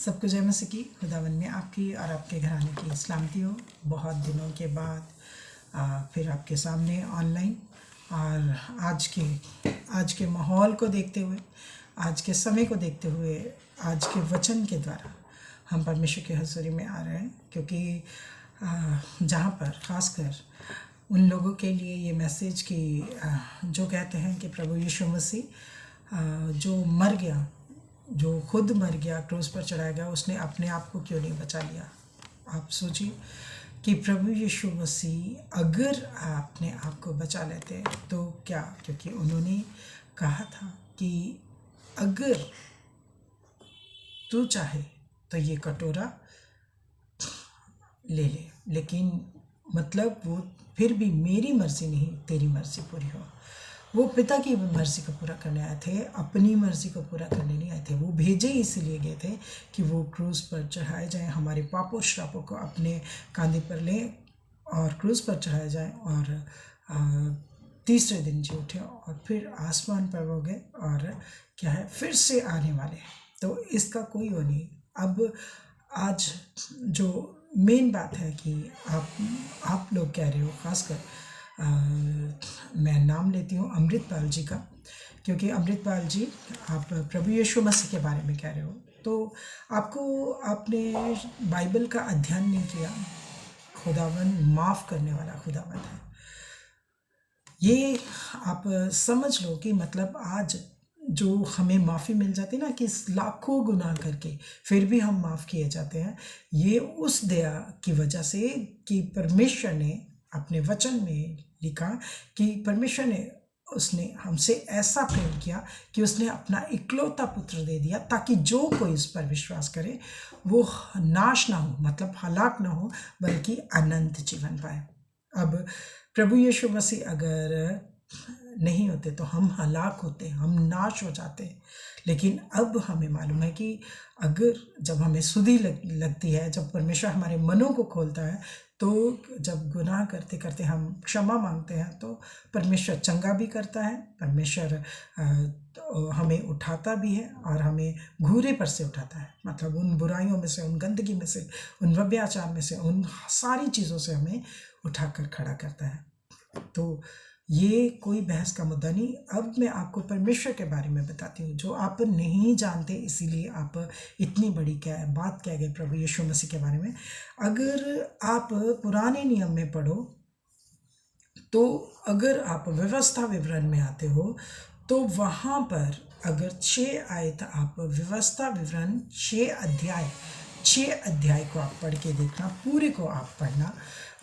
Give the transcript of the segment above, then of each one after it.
सबको जय मसीह की। खुदावन में आपकी और आपके घराने की सलामती हो। बहुत दिनों के बाद फिर आपके सामने ऑनलाइन, और आज के माहौल को देखते हुए, आज के समय को देखते हुए, आज के वचन के द्वारा हम परमेश्वर की हज़ूरी में आ रहे हैं, क्योंकि जहाँ पर ख़ासकर उन लोगों के लिए ये मैसेज की जो कहते हैं कि प्रभु यीशु मसीह जो मर गया, जो खुद मर गया, क्रूस पर चढ़ाया गया, उसने अपने आप को क्यों नहीं बचा लिया। आप सोचिए कि प्रभु यीशु मसीह अगर अपने आप को बचा लेते तो क्या, क्योंकि उन्होंने कहा था कि अगर तू चाहे तो ये कटोरा ले ले, लेकिन मतलब वो फिर भी मेरी मर्ज़ी नहीं तेरी मर्ज़ी पूरी हो। वो पिता की मर्ज़ी को पूरा करने आए थे, अपनी मर्ज़ी को पूरा करने नहीं आए थे। वो भेजे इसलिए गए थे कि वो क्रूस पर चढ़ाए जाएं, हमारे पापों श्रापों को अपने कांधे पर लें और क्रूस पर चढ़ाए जाएं, और तीसरे दिन जी उठे और फिर आसमान पर हो गए, और क्या है, फिर से आने वाले हैं। तो इसका कोई वो नहीं। अब आज जो मेन बात है कि आप लोग कह रहे हो, ख़ासकर मैं नाम लेती हूँ अमृतपाल जी का, क्योंकि अमृतपाल जी आप प्रभु यीशु मसीह के बारे में कह रहे हो, तो आपने बाइबल का अध्ययन नहीं किया। खुदावन माफ़ करने वाला खुदावन है, ये आप समझ लो कि मतलब आज जो हमें माफ़ी मिल जाती ना, कि लाखों गुनाह करके फिर भी हम माफ़ किए जाते हैं, ये उस दया की वजह से कि परमेश्वर ने अपने वचन में लिखा कि परमेश्वर ने उसने हमसे ऐसा प्रेम किया कि उसने अपना इकलौता पुत्र दे दिया, ताकि जो कोई उस पर विश्वास करे वो नाश ना हो, मतलब हलाक ना हो, बल्कि अनंत जीवन पाए। अब प्रभु यीशु मसीह अगर नहीं होते तो हम हलाक होते, हम नाश हो जाते। लेकिन अब हमें मालूम है कि अगर जब हमें सुधि लगती है, जब परमेश्वर हमारे मनों को खोलता है, तो जब गुनाह करते करते हम क्षमा मांगते हैं, तो परमेश्वर चंगा भी करता है, परमेश्वर तो हमें उठाता भी है और हमें घूरे पर से उठाता है, मतलब उन बुराइयों में से, उन गंदगी में से, उन व्यभिचार में से, उन सारी चीज़ों से हमें उठाकर खड़ा करता है। तो ये कोई बहस का मुद्दा नहीं। अब मैं आपको परमेश्वर के बारे में बताती हूँ जो आप नहीं जानते, इसीलिए आप इतनी बड़ी बात कह गए प्रभु यीशु मसीह के बारे में। अगर आप पुराने नियम में पढ़ो, तो अगर आप व्यवस्था विवरण में आते हो, तो वहाँ पर अगर 6 आयत, आप व्यवस्था विवरण 6 अध्याय को आप पढ़ के देखना, पूरे को आप पढ़ना,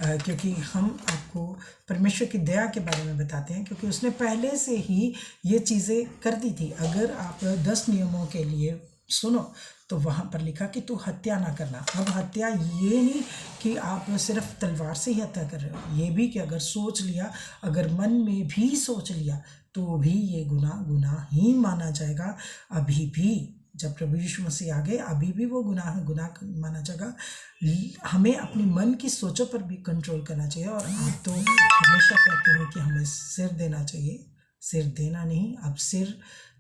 क्योंकि हम आपको परमेश्वर की दया के बारे में बताते हैं, क्योंकि उसने पहले से ही ये चीज़ें कर दी थी। अगर आप 10 नियमों के लिए सुनो, तो वहाँ पर लिखा कि तू हत्या ना करना। अब हत्या ये नहीं कि आप सिर्फ तलवार से ही हत्या कर रहे हो, ये भी कि अगर सोच लिया, अगर मन में भी सोच लिया, तो भी ये गुनाह ही माना जाएगा। अभी भी जब प्रभु यीशु मसीह आ गए, अभी भी वो गुनाह माना जाएगा। हमें अपने मन की सोचों पर भी कंट्रोल करना चाहिए। और आप तो हमेशा कहते हो कि हमें सिर देना चाहिए, सिर देना नहीं, अब सिर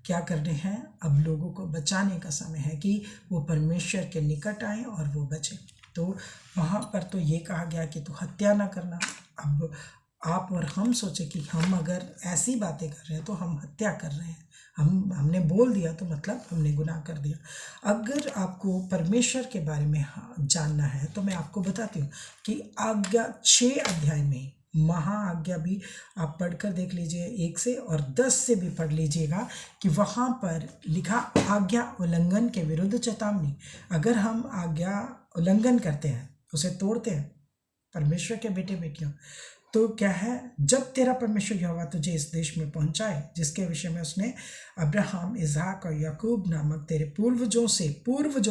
क्या करने हैं, अब लोगों को बचाने का समय है कि वो परमेश्वर के निकट आए और वो बचे। तो वहाँ पर तो ये कहा गया कि तू हत्या ना करना। अब आप और हम सोचे कि हम अगर ऐसी बातें कर रहे हैं तो हम हत्या कर रहे हैं, हमने बोल दिया तो मतलब हमने गुनाह कर दिया। अगर आपको परमेश्वर के बारे में जानना है, तो मैं आपको बताती हूँ कि आज्ञा 6 अध्याय में, महा आज्ञा भी आप पढ़कर देख लीजिए 1 से और 10 से भी पढ़ लीजिएगा, कि वहाँ पर लिखा आज्ञा उल्लंघन के विरुद्ध चेतावनी। अगर हम आज्ञा उल्लंघन करते हैं, उसे तोड़ते हैं, परमेश्वर के बेटे बेटियों, तो क्या है, जब तेरा परमेश्वर यहोवा तुझे इस देश में पहुंचाए जिसके विषय में उसने अब्राहम, इसहाक और याकूब नामक तेरे पूर्वजों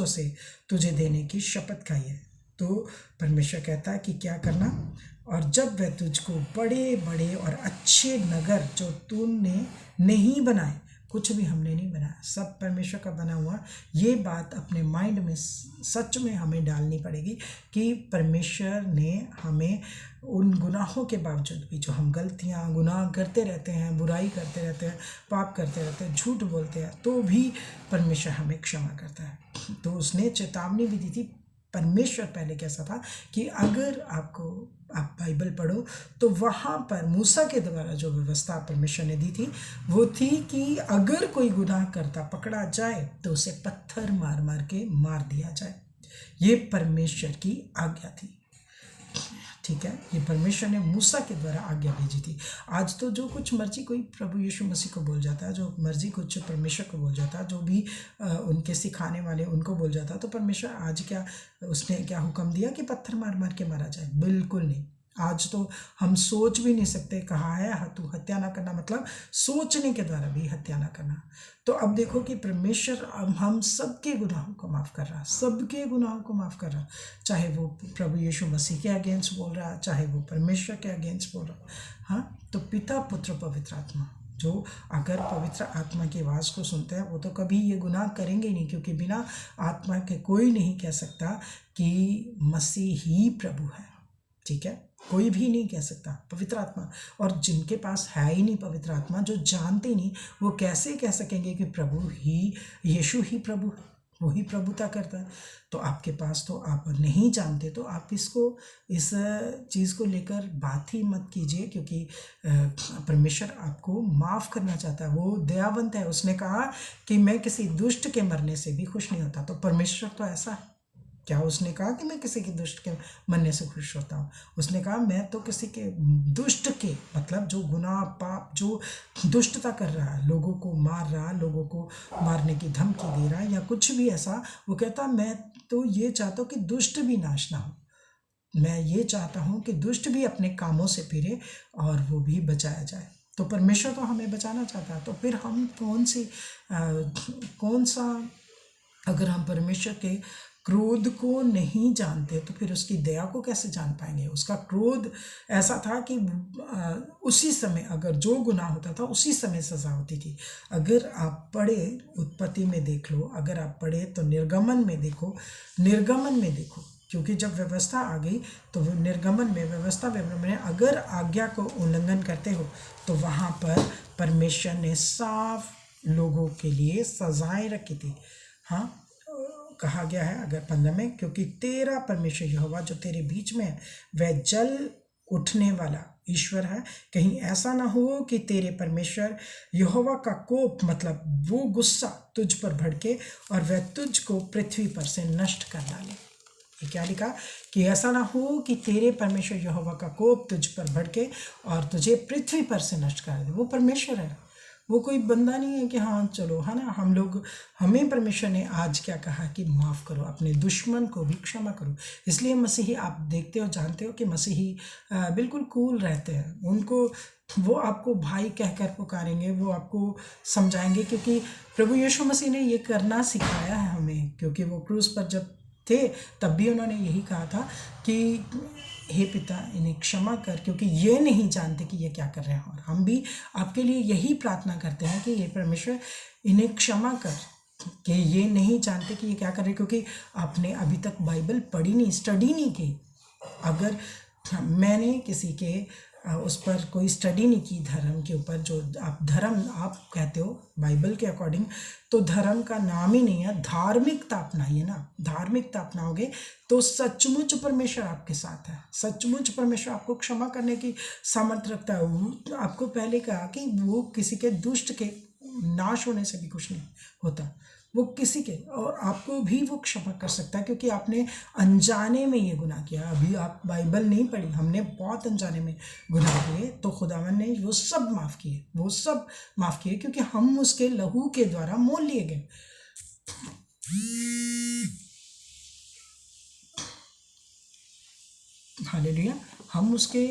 से तुझे देने की शपथ खाई है, तो परमेश्वर कहता है कि क्या करना। और जब वह तुझको बड़े बड़े और अच्छे नगर जो तूने नहीं बनाए, कुछ भी हमने नहीं बनाया, सब परमेश्वर का बना हुआ, ये बात अपने माइंड में सच में हमें डालनी पड़ेगी कि परमेश्वर ने हमें उन गुनाहों के बावजूद भी, जो हम गलतियाँ गुनाह करते रहते हैं, बुराई करते रहते हैं, पाप करते रहते हैं, झूठ बोलते हैं, तो भी परमेश्वर हमें क्षमा करता है। तो उसने चेतावनी भी दी थी। परमेश्वर पहले कैसा था कि अगर आप बाइबल पढ़ो तो वहाँ पर मूसा के द्वारा जो व्यवस्था परमेश्वर ने दी थी वो थी कि अगर कोई गुनाह करता पकड़ा जाए तो उसे पत्थर मार मार के मार दिया जाए। ये परमेश्वर की आज्ञा थी, ठीक है। ये परमेश्वर ने मूसा के द्वारा आज्ञा भेजी थी। आज तो जो कुछ मर्जी कोई प्रभु यीशु मसीह को बोल जाता है, जो मर्जी कुछ परमेश्वर को बोल जाता है, जो भी उनके सिखाने वाले उनको बोल जाता है, तो परमेश्वर आज क्या उसने क्या हुक्म दिया कि पत्थर मार मार के मारा जाए? बिल्कुल नहीं। आज तो हम सोच भी नहीं सकते। कहा है तू हत्या ना करना, मतलब सोचने के द्वारा भी हत्या ना करना। तो अब देखो कि परमेश्वर हम सबके गुनाहों को माफ़ कर रहा, सबके गुनाहों को माफ़ कर रहा, चाहे वो प्रभु यीशु मसीह के अगेंस्ट बोल रहा, चाहे वो परमेश्वर के अगेंस्ट बोल रहा। हाँ, तो पिता पुत्र पवित्र आत्मा, जो अगर पवित्र आत्मा की आवाज़ को सुनते हैं वो तो कभी ये गुनाह करेंगे नहीं, क्योंकि बिना आत्मा के कोई नहीं कह सकता कि मसीह ही प्रभु है, ठीक है। कोई भी नहीं कह सकता पवित्र आत्मा। और जिनके पास है ही नहीं पवित्र आत्मा, जो जानते नहीं, वो कैसे कह सकेंगे कि प्रभु ही यीशु ही प्रभु है, वो ही प्रभुता करता है। तो आपके पास तो आप नहीं जानते, तो आप इसको इस चीज़ को लेकर बात ही मत कीजिए, क्योंकि परमेश्वर आपको माफ़ करना चाहता है। वो दयावंत है। उसने कहा कि मैं किसी दुष्ट के मरने से भी खुश नहीं होता। तो परमेश्वर तो ऐसा है क्या? उसने कहा कि मैं किसी के दुष्ट के मरने से खुश होता हूँ? उसने कहा मैं तो किसी के दुष्ट के, मतलब जो गुनाह पाप, जो दुष्टता कर रहा है, लोगों को मार रहा, लोगों को मारने की धमकी दे रहा है या कुछ भी ऐसा, वो कहता मैं तो ये चाहता हूँ कि दुष्ट भी नाश ना हो। मैं ये चाहता हूँ कि दुष्ट भी अपने कामों से फिरे और वो भी बचाया जाए। तो परमेश्वर तो हमें बचाना चाहता है। तो फिर हम कौन सा, अगर हम परमेश्वर के क्रोध को नहीं जानते तो फिर उसकी दया को कैसे जान पाएंगे? उसका क्रोध ऐसा था कि उसी समय अगर जो गुनाह होता था उसी समय सज़ा होती थी। अगर आप पढ़े उत्पत्ति में देख लो, अगर आप पढ़े तो निर्गमन में देखो, निर्गमन में देखो, क्योंकि जब व्यवस्था आ गई तो निर्गमन में व्यवस्था में अगर आज्ञा को उल्लंघन करते हो तो वहाँ पर परमेश्वर ने साफ लोगों के लिए सजाएं रखी थी। हाँ, कहा गया है अगर 15 में, क्योंकि तेरा परमेश्वर यहोवा जो तेरे बीच में है वह जल उठने वाला ईश्वर है। कहीं ऐसा ना हो कि तेरे परमेश्वर यहोवा का कोप, मतलब वो गुस्सा तुझ पर भड़के और वह तुझको पृथ्वी पर से नष्ट कर डाले। ये क्या लिखा कि ऐसा ना हो कि तेरे परमेश्वर यहोवा का कोप तुझ पर भड़के और तुझे पृथ्वी पर से नष्ट कर दे। वो परमेश्वर है, वो कोई बंदा नहीं है कि हाँ चलो, है ना, हम लोग, हमें परमेश्वर ने आज क्या कहा कि माफ़ करो, अपने दुश्मन को भी क्षमा करो। इसलिए मसीही, आप देखते हो, जानते हो कि मसीही बिल्कुल कूल रहते हैं। उनको, वो आपको भाई कहकर पुकारेंगे, वो आपको समझाएंगे, क्योंकि प्रभु यीशु मसीह ने ये करना सिखाया है हमें। क्योंकि वो क्रूस पर जब थे तब भी उन्होंने यही कहा था कि हे पिता इन्हें क्षमा कर, क्योंकि ये नहीं जानते कि ये क्या कर रहे हैं। और हम भी आपके लिए यही प्रार्थना करते हैं कि ये परमेश्वर इन्हें क्षमा कर, कि ये नहीं जानते कि ये क्या कर रहे हैं, क्योंकि आपने अभी तक बाइबल पढ़ी नहीं, स्टडी नहीं की। अगर मैंने किसी के उस पर कोई स्टडी नहीं की धर्म के ऊपर, जो आप धर्म आप कहते हो बाइबल के अकॉर्डिंग, तो धर्म का नाम ही नहीं है। धार्मिकता अपनाइए ना, धार्मिकता अपनाओगे तो सचमुच परमेश्वर आपके साथ है। सचमुच परमेश्वर आपको क्षमा करने की सामर्थ्य रखता है। आपको पहले कहा कि वो किसी के दुष्ट के नाश होने से भी कुछ नहीं होता, वो किसी के, और आपको भी वो क्षमा कर सकता है, क्योंकि आपने अनजाने में ये गुनाह किया। अभी आप बाइबल नहीं पढ़ी, हमने बहुत अनजाने में गुनाह किए, तो खुदावन ने वो सब माफ़ किए, वो सब माफ़ किए, क्योंकि हम उसके लहू के द्वारा मोल लिए गए। हालेलुया, हम उसके